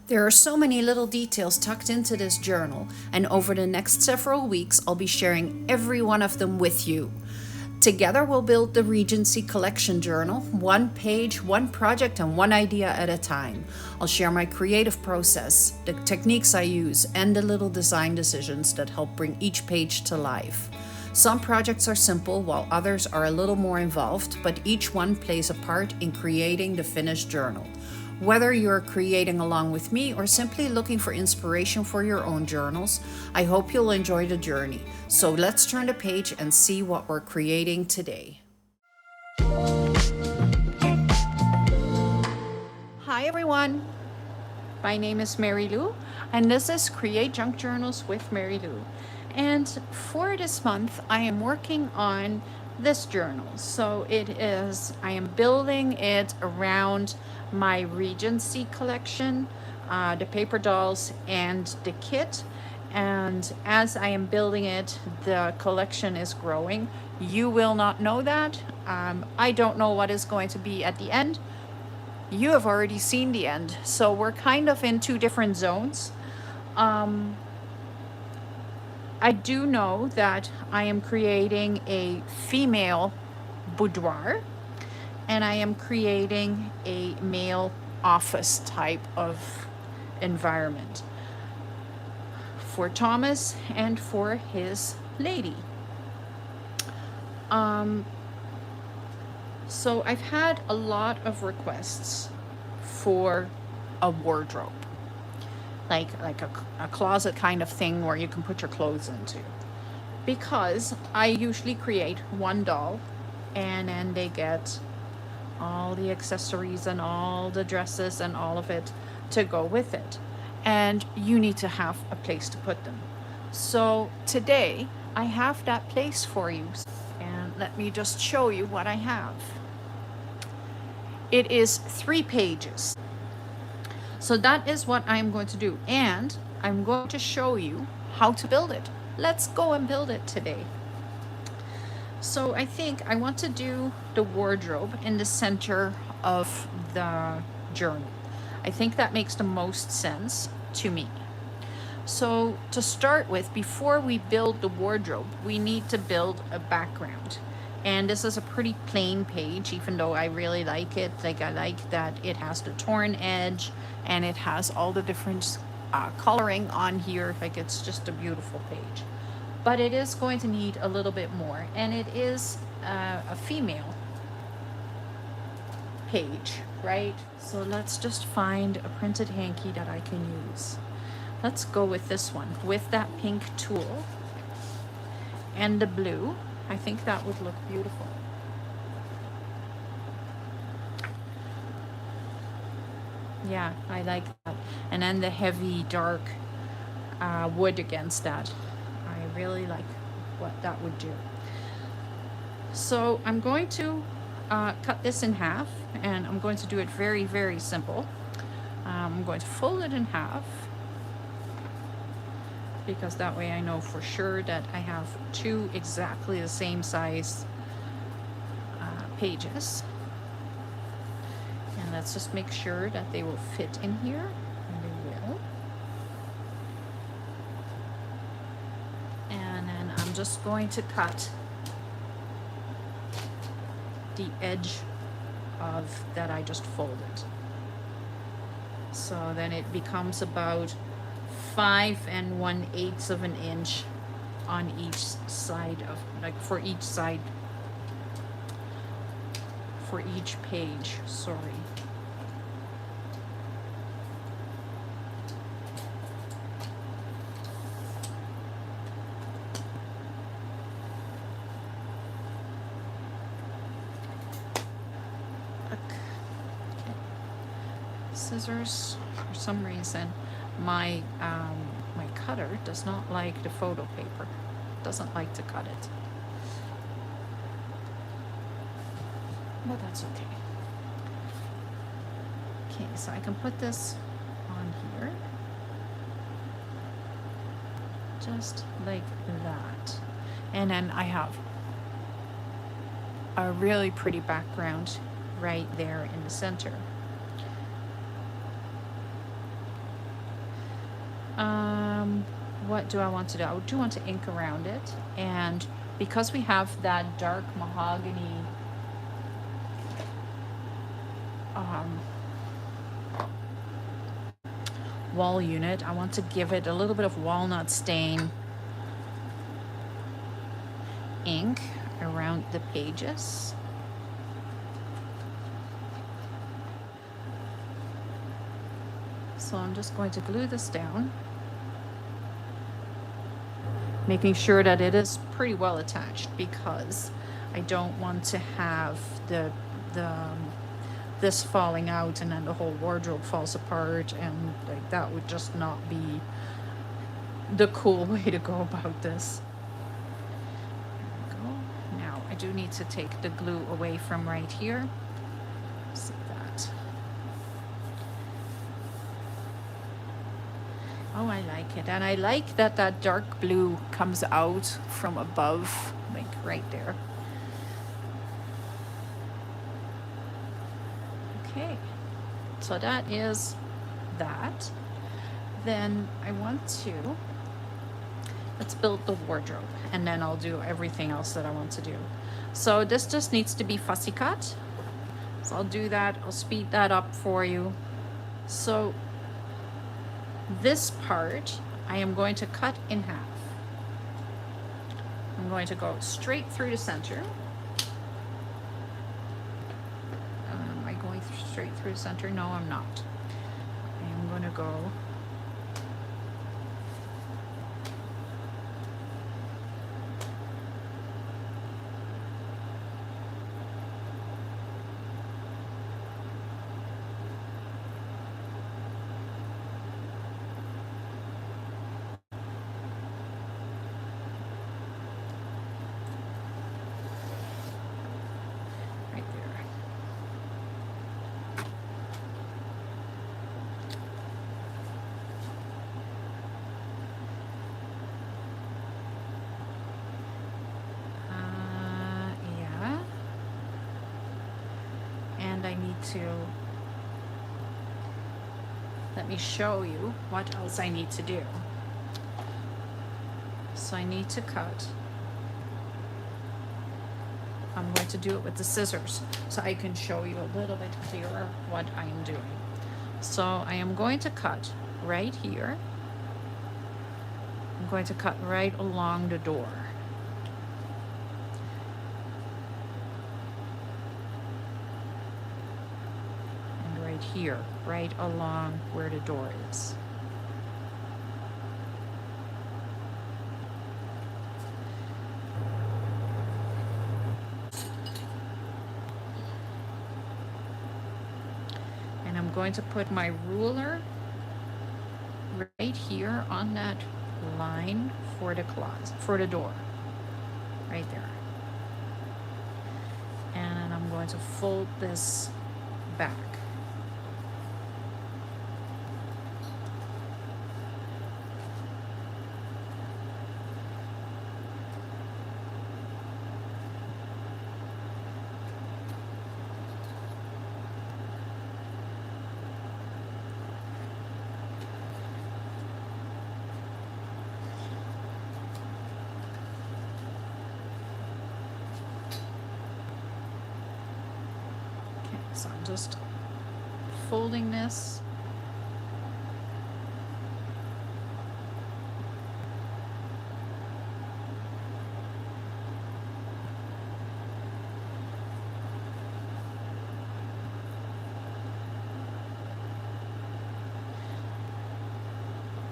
There are so many little details tucked into this journal, and over the next several weeks, I'll be sharing every one of them with you. Together, we'll build the Regency Collection Journal, one page, one project, and one idea at a time. I'll share my creative process, the techniques I use, and the little design decisions that help bring each page to life. Some projects are simple, while others are a little more involved, but each one plays a part in creating the finished journal. Whether you're creating along with me or simply looking for inspiration for your own journals, I hope you'll enjoy the journey. So let's turn the page and see what we're creating today. Hi everyone, my name is Mary Lou, and this is Create Junk Journals with Mary Lou. And for this month, I am working on this journal. So I am building it around my Regency collection, the paper dolls and the kit. And as I am building it, the collection is growing. You will not know that. I don't know what is going to be at the end. You have already seen the end. So we're kind of in two different zones. I do know that I am creating a female boudoir, and I am creating a male office type of environment for Thomas and for his lady. So I've had a lot of requests for a wardrobe, like a closet kind of thing where you can put your clothes into, because I usually create one doll and then they get all the accessories and all the dresses and all of it to go with it, and you need to have a place to put them. So today I have that place for you, and let me just show you what I have. It is 3 pages. So that is what I'm going to do, and I'm going to show you how to build it. Let's go and build it today. So I think I want to do the wardrobe in the center of the journal. I think that makes the most sense to me. So to start with, before we build the wardrobe, we need to build a background. And this is a pretty plain page, even though I really like it. Like, I like that it has the torn edge and it has all the different coloring on here. Like, it's just a beautiful page. But it is going to need a little bit more, and it is a female page, right? So let's just find a printed hanky that I can use. Let's go with this one with that pink tulle and the blue. I think that would look beautiful. Yeah, I like that. And then the heavy dark wood against that. I really like what that would do. So I'm going to cut this in half, and I'm going to do it very, very simple. I'm going to fold it in half, because that way I know for sure that I have 2 exactly the same size pages. And let's just make sure that they will fit in here, and they will. And then I'm just going to cut the edge of that I just folded. So then it becomes about 5 1/8 of an inch on each side of, like, for each side, for each page, sorry. Scissors, for some reason my my cutter does not like the photo paper, doesn't like to cut it, but that's okay. Okay, so I can put this on here just like that, and then I have a really pretty background right there in the center. What do I want to do? I do want to ink around it, and because we have that dark mahogany wall unit, I want to give it a little bit of walnut stain ink around the pages. So I'm just going to glue this down, making sure that it is pretty well attached, because I don't want to have this falling out and then the whole wardrobe falls apart, and like that would just not be the cool way to go about this. There we go. Now I do need to take the glue away from right here. See that? Oh, I like it. And I like that that dark blue comes out from above, like right there. Okay, so that is that. Then I want to, let's build the wardrobe, and then I'll do everything else that I want to do. So this just needs to be fussy cut. So I'll do that. I'll speed that up for you. So this part I am going to cut in half. I'm going to go straight through the center. Am I going straight through the center? No, I'm not. I am going to go right there. Yeah. And I need to, let me show you what else I need to do. So I need to cut. I'm going to do it with the scissors so I can show you a little bit clearer what I am doing. So I am going to cut right here. I'm going to cut right along the door. And right here, right along where the door is. I'm going to put my ruler right here on that line for the closet, for the door, right there. And I'm going to fold this back. So I'm just folding this.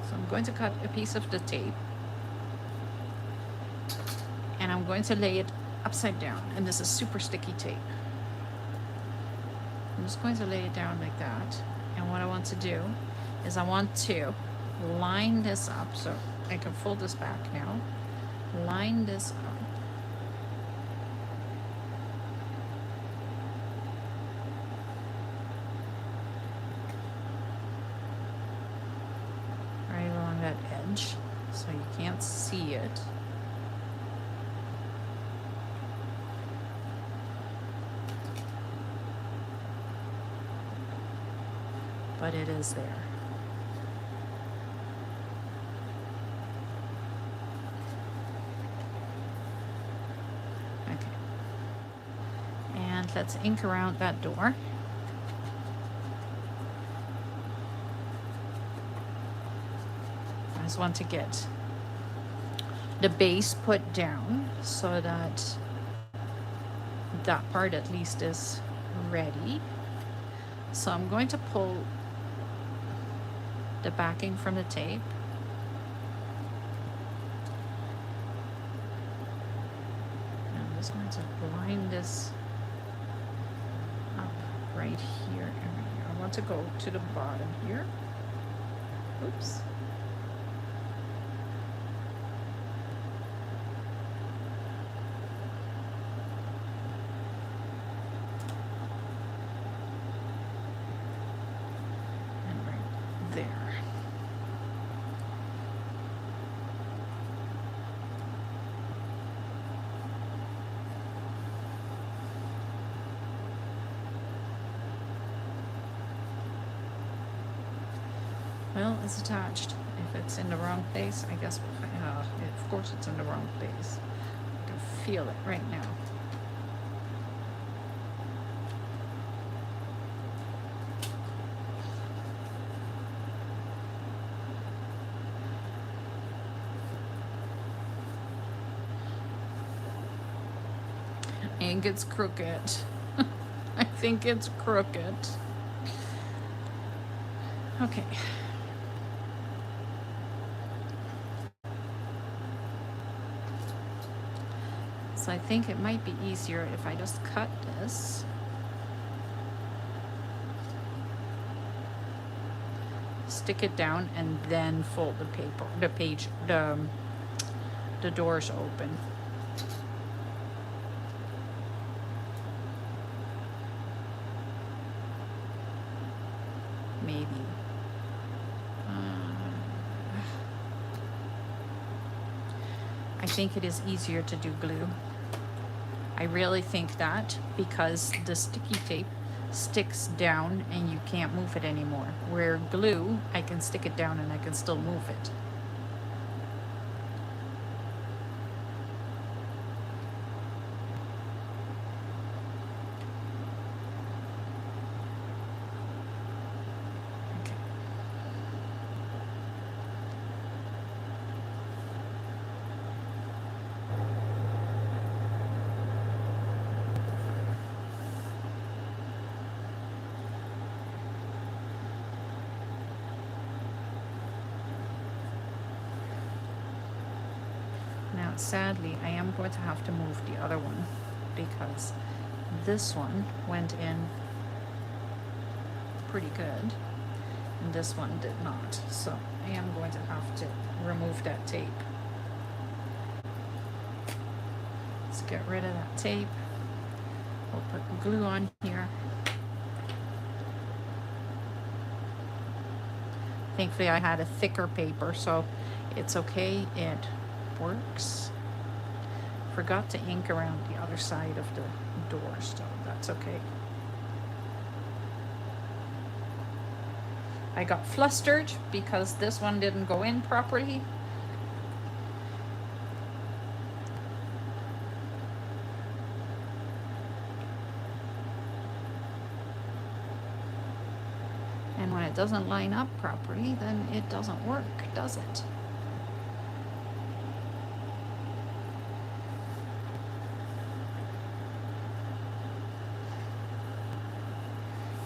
So I'm going to cut a piece of the tape, and I'm going to lay it upside down, and this is super sticky tape. I'm just going to lay it down like that. And what I want to do is I want to line this up. So I can fold this back now. Line this up. Right along that edge so you can't see it. But it is there. let's ink around that door. I just want to get the base put down so that that part at least is ready. So I'm going to pull the backing from the tape. I'm just going to line this up right here and right here. I want to go to the bottom here. Oops. There. Well, it's attached. If it's in the wrong place, I guess of course it's in the wrong place. I can feel it right now. I think it's crooked. I think it's crooked. Okay. So I think it might be easier if I just cut this. Stick it down and then fold the paper, the doors open. Maybe. I think it is easier to do glue. I really think that because the sticky tape sticks down and you can't move it anymore. Where glue, I can stick it down and I can still move it. Now, sadly, I am going to have to move the other one because this one went in pretty good and this one did not. So I am going to have to remove that tape. Let's get rid of that tape. We'll put glue on here. Thankfully, I had a thicker paper, so it's okay. It works. Forgot to ink around the other side of the door, so that's okay. I got flustered because this one didn't go in properly. And when it doesn't line up properly, then it doesn't work, does it?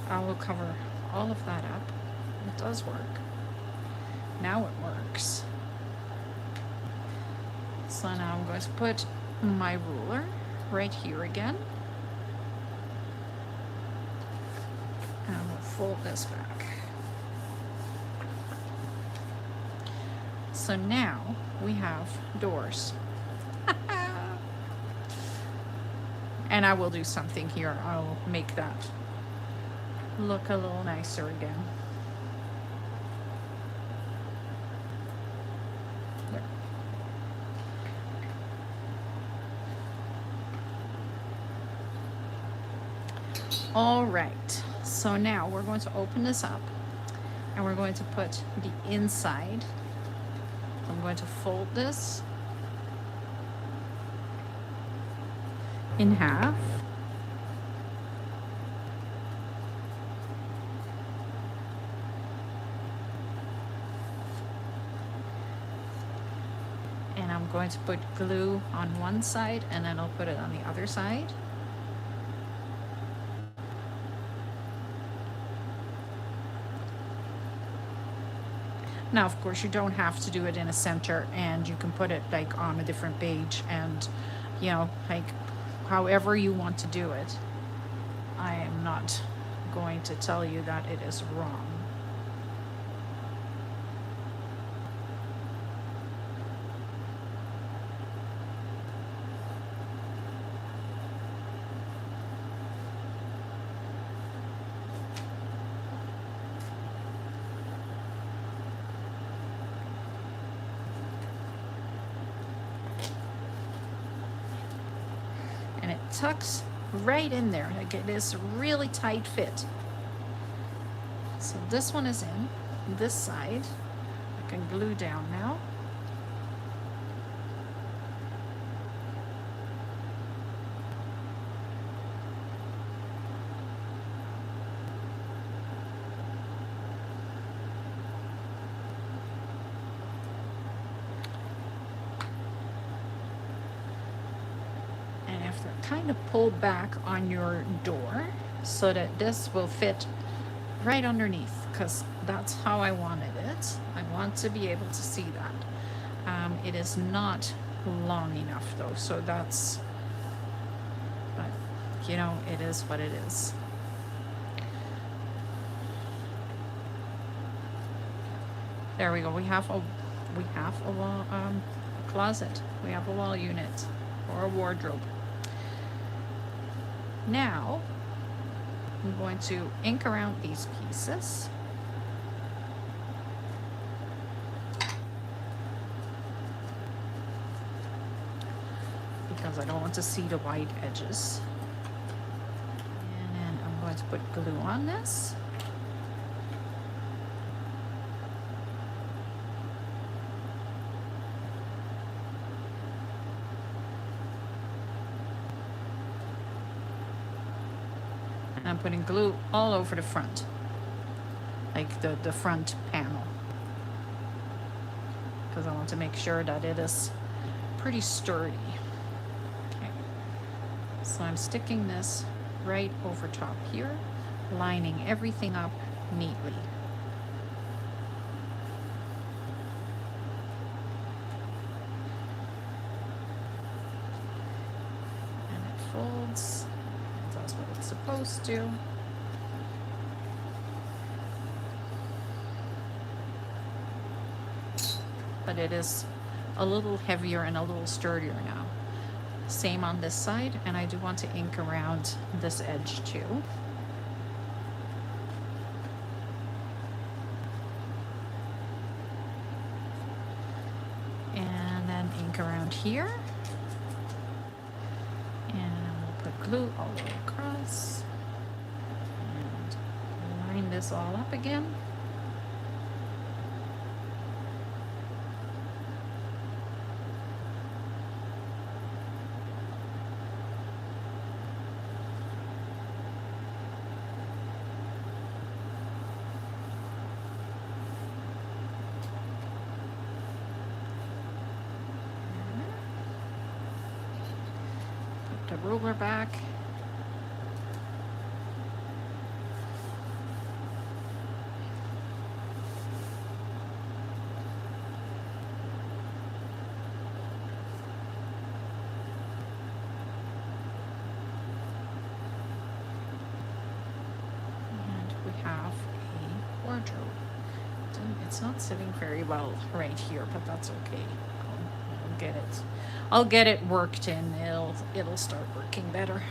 I will cover all of that up. It does work. Now it works. So now I'm going to put my ruler right here again. And I will fold this back. So now we have doors. And I will do something here. I'll make that look a little nicer again. There. All right, so now we're going to open this up and we're going to put the inside. I'm going to fold this in half. And I'm going to put glue on one side and then I'll put it on the other side. Now, of course, you don't have to do it in a center, and you can put it like on a different page and, you know, like however you want to do it. I am not going to tell you that it is wrong. And it tucks right in there. Like, it is really tight fit. So this one is in. This side I can glue down now. And have to kind of pull back on your door so that this will fit right underneath, because that's how I wanted it. I want to be able to see that. It is not long enough though, so that's, but you know, it is what it is. There we go. We have a wall, a closet. We have a wall unit or a wardrobe. Now I'm going to ink around these pieces. Because I don't want to see the white edges. And then I'm going to put glue on this. And I'm putting glue all over the front, like the front panel, because I want to make sure that it is pretty sturdy. Okay. So I'm sticking this right over top here, lining everything up neatly. And it folds. That's what it's supposed to. But it is a little heavier and a little sturdier now. Same on this side, and I do want to ink around this edge too. And then ink around here. Glue all the way across and line this all up again. Put the ruler back. Have a wardrobe. It's not sitting very well right here, but that's okay. I'll get it. I'll get it worked in. It'll start working better.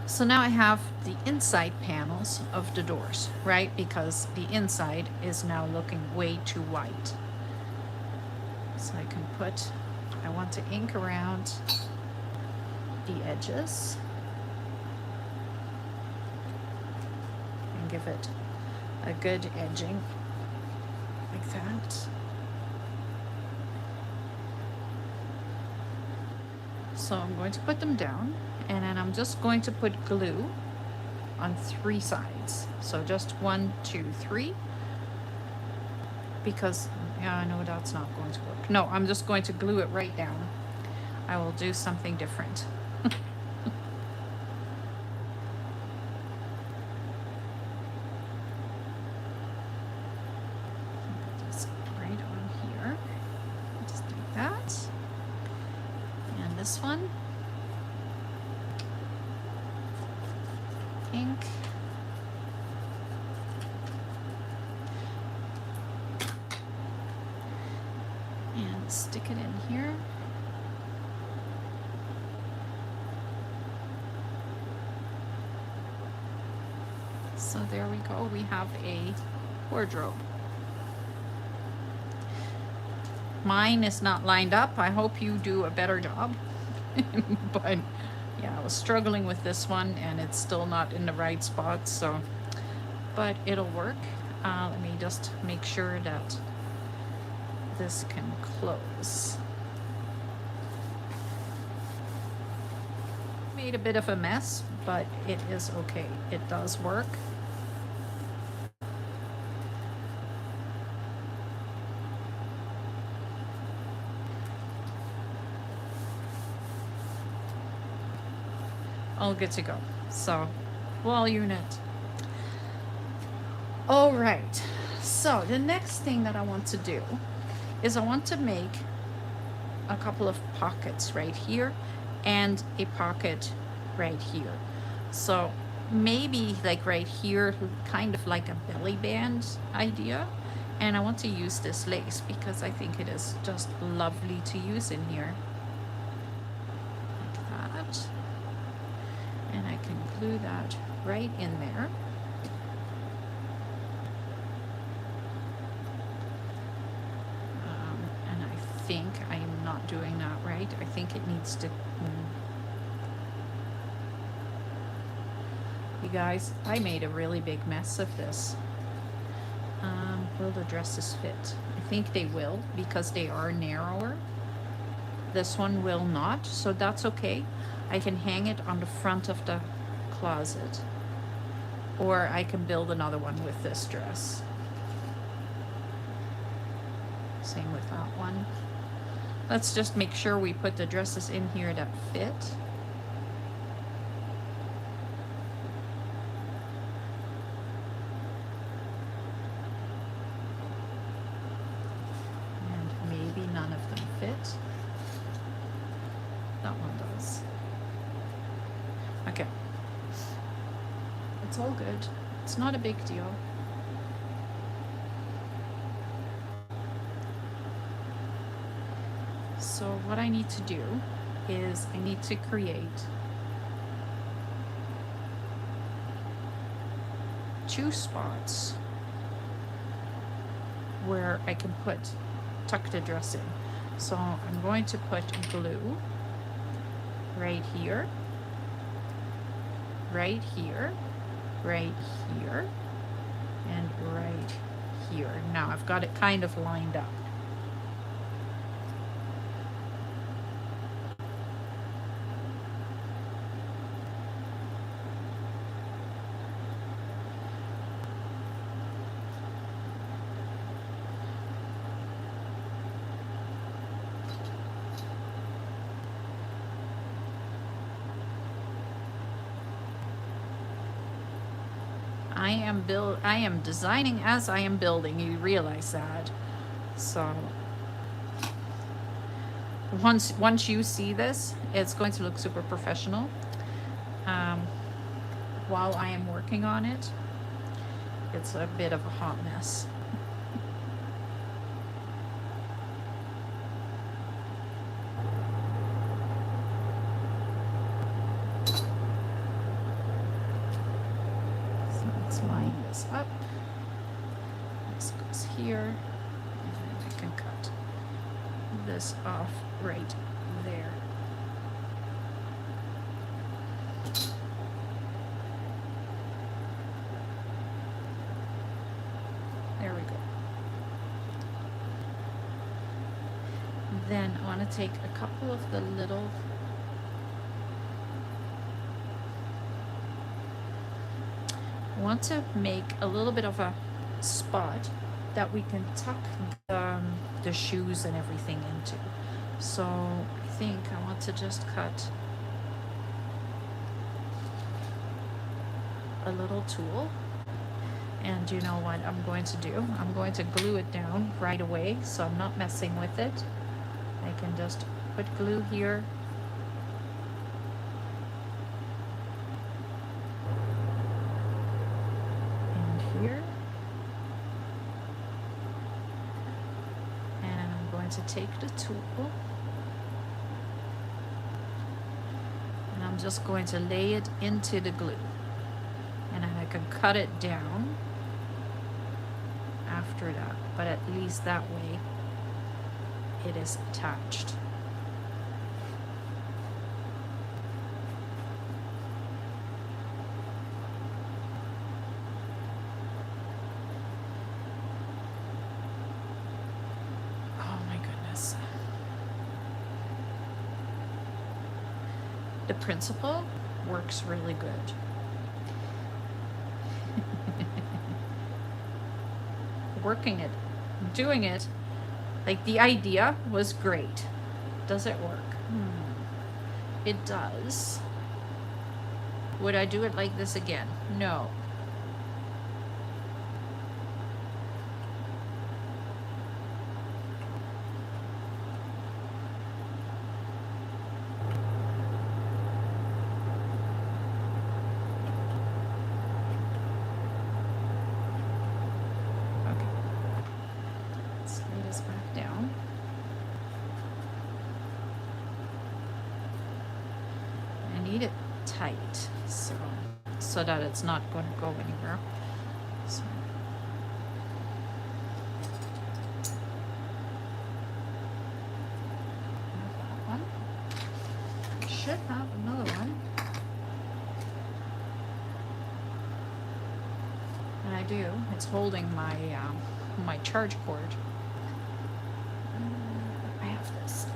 So now I have the inside panels of the doors, right? Because the inside is now looking way too white. So I can put, I want to ink around the edges. Give it a good edging like that. So I'm going to put them down, and then I'm just going to put glue on 3 sides. So just 1, 2, 3. because, yeah, no, that's not going to work. No, I'm just going to glue it right down. I will do something different. Just right on here. Just like that. And this one. Pink. And stick it in here. So there we go, we have a wardrobe. Mine is not lined up. I hope you do a better job. But yeah, I was struggling with this one and it's still not in the right spot, so, but it'll work. Let me just make sure that this can close. Made a bit of a mess, but it is okay. It does work. All good to go. So, wall unit. All right. So the next thing that I want to do is I want to make a couple of pockets right here and a pocket right here. So maybe like right here, kind of like a belly band idea. And I want to use this lace because I think it is just lovely to use in here. Like that. And I can glue that right in there. And I think I am not doing that right. I think it needs to... You guys, I made a really big mess of this. Will the dresses fit? I think they will because they are narrower. This one will not, so that's okay. I can hang it on the front of the closet, or I can build another one with this dress. Same with that one. Let's just make sure we put the dresses in here that fit. And maybe none of them fit. That one does. Okay. It's all good. It's not a big deal. So what I need to do is I need to create 2 spots where I can tuck the dress in. So I'm going to put glue right here, right here, right here, and right here. Now I've got it kind of lined up. I am designing as I am building. You realize that. So once you see this, it's going to look super professional. While I am working on it, it's a bit of a hot mess. Up. This goes here, and I can cut this off right there. There we go. Then I want to take a couple of the little want to make a little bit of a spot that we can tuck the shoes and everything into. So I think I want to just cut a little tool. And you know what I'm going to do? I'm going to glue it down right away, so I'm not messing with it. I can just put glue here. And here. And I'm going to take the tool. And I'm just going to lay it into the glue. And then I can cut it down after that, but at least that way it is attached. Oh my goodness. The principle works really good. Working it, doing it, like the idea was great. Does it work? It does. Would I do it like this again? No. It tight so that it's not going to go anywhere. So that one. Should have another one. And I do. It's holding my my charge cord. I have this.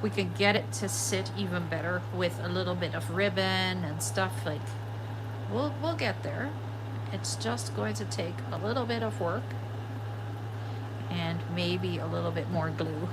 We can get it to sit even better with a little bit of ribbon and stuff. Like we'll get there. It's just going to take a little bit of work and maybe a little bit more glue.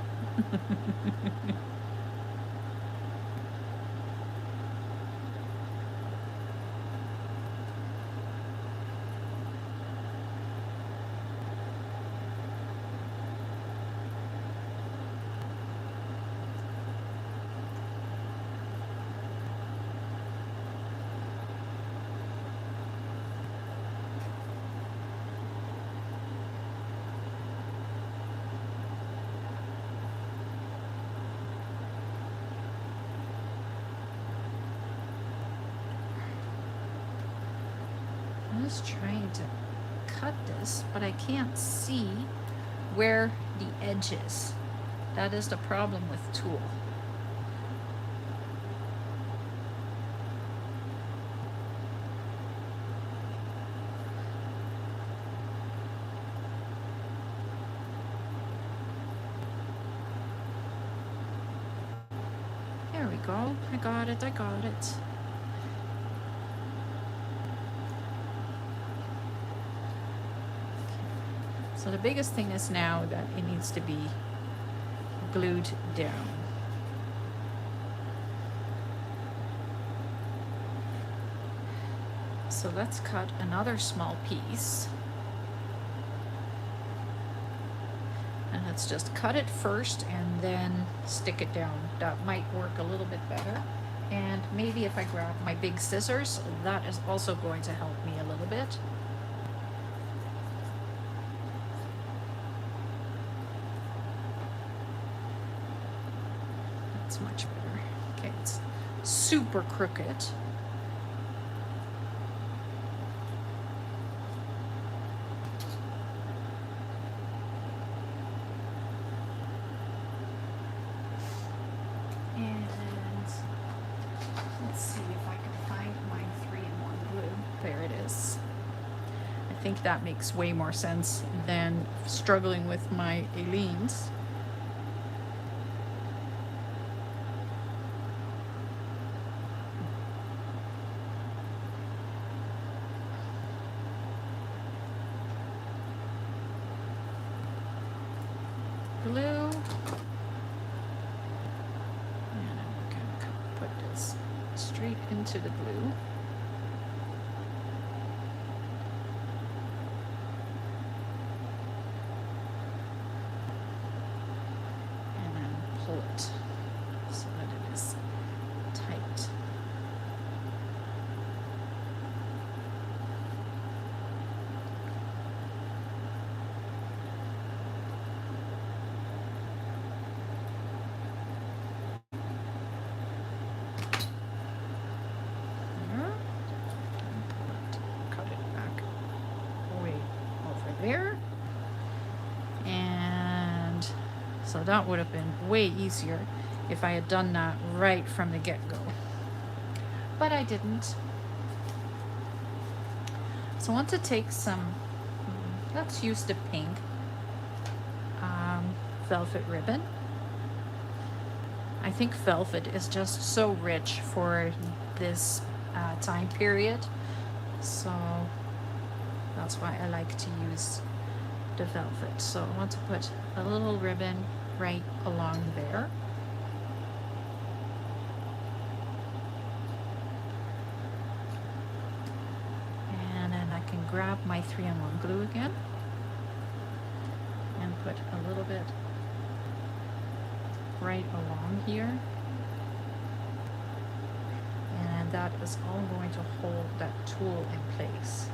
Trying to cut this, but I can't see where the edge is. That is the problem with tool. There we go. I got it. So the biggest thing is now that it needs to be glued down. So let's cut another small piece. And let's just cut it first and then stick it down. That might work a little bit better. And maybe if I grab my big scissors, that is also going to help me a little bit. Much better. Okay, it's super crooked. And let's see if I can find my 3-in-1 glue. There it is. I think that makes way more sense than struggling with my Aleen's. Glue. And I'm gonna put this straight into the glue. And then pull it so that it is tight. There, and so that would have been way easier if I had done that right from the get-go, but I didn't. So I want to take some, let's use the pink velvet ribbon. I think velvet is just so rich for this time period, so that's why I like to use the velvet. So I want to put a little ribbon right along there. And then I can grab my 3-in-1 glue again and put a little bit right along here. And that is all going to hold that tool in place.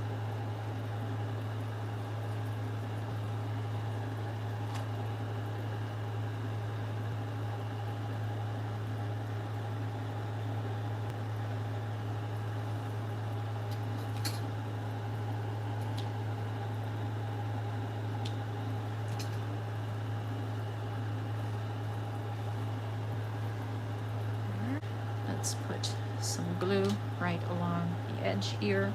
Let's put some glue right along the edge here.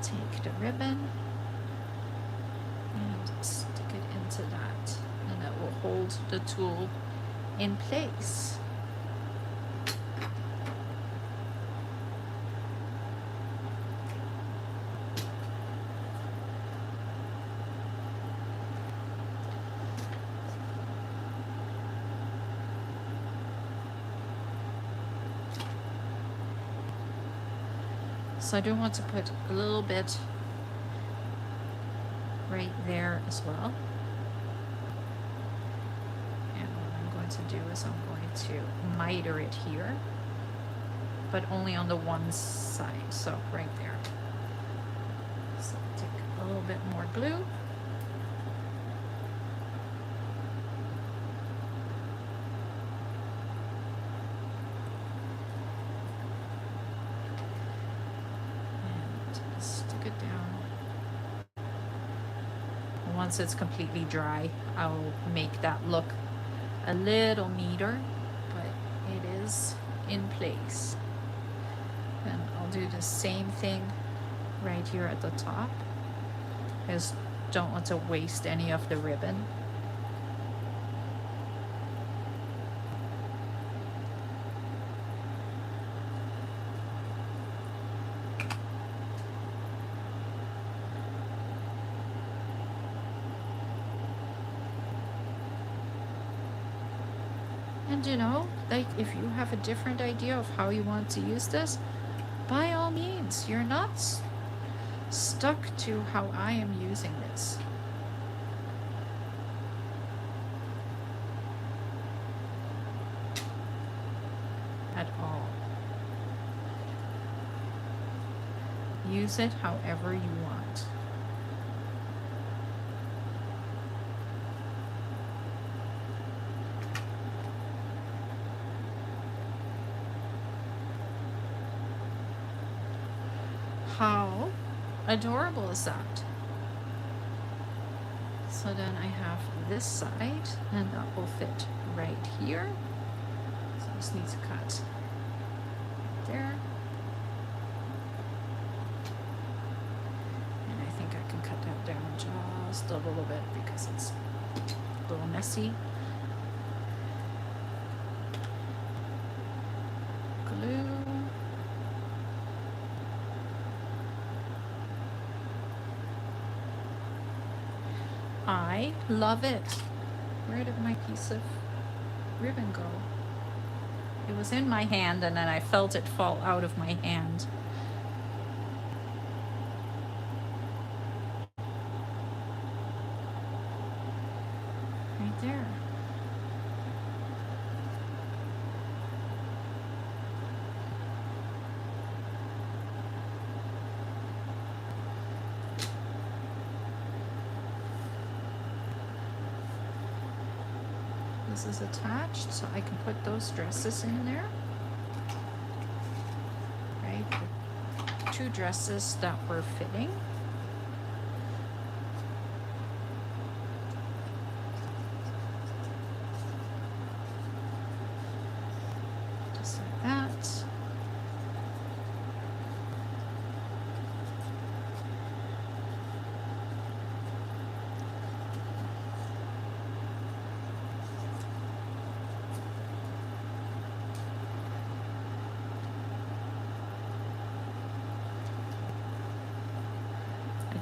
Take the ribbon and stick it into that, and that will hold the tool in place. So I do want to put a little bit right there as well. And what I'm going to do is I'm going to miter it here, but only on the one side, so right there. So take a little bit more glue. Once it's completely dry, I'll make that look a little neater, but it is in place. And I'll do the same thing right here at the top. I just don't want to waste any of the ribbon. And you know, like if you have a different idea of how you want to use this, by all means, you're not stuck to how I am using this. At all. Use it however you want. How adorable is that? So then I have this side, and that will fit right here. So this needs a cut there. And I think I can cut that down just a little bit because it's a little messy. Glue. I love it. Where did my piece of ribbon go? It was in my hand and then I felt it fall out of my hand. Right there. This is attached, so I can put those dresses in there. Right, the 2 dresses that were fitting. Just like that.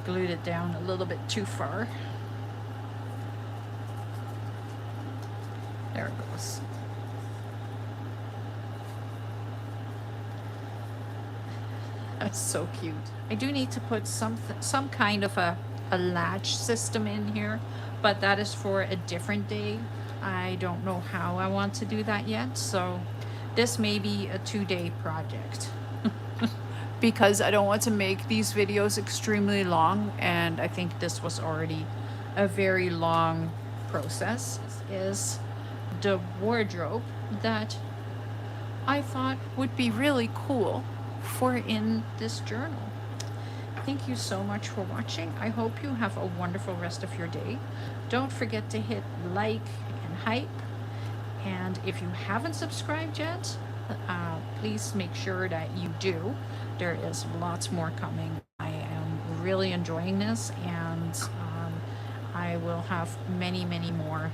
Glued it down a little bit too far. There it goes. That's so cute. I do need to put some kind of a latch system in here, but that is for a different day. I don't know how I want to do that yet, so this may be a 2-day project. Because I don't want to make these videos extremely long, and I think this was already a very long process. This is the wardrobe that I thought would be really cool for in this journal. Thank you so much for watching. I hope you have a wonderful rest of your day. Don't forget to hit like and hype, and if you haven't subscribed yet, please make sure that you do. There is lots more coming. I am really enjoying this, and I will have many more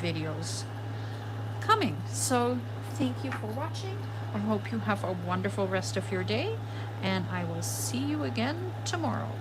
videos coming. So thank you for watching. I hope you have a wonderful rest of your day, and I will see you again tomorrow.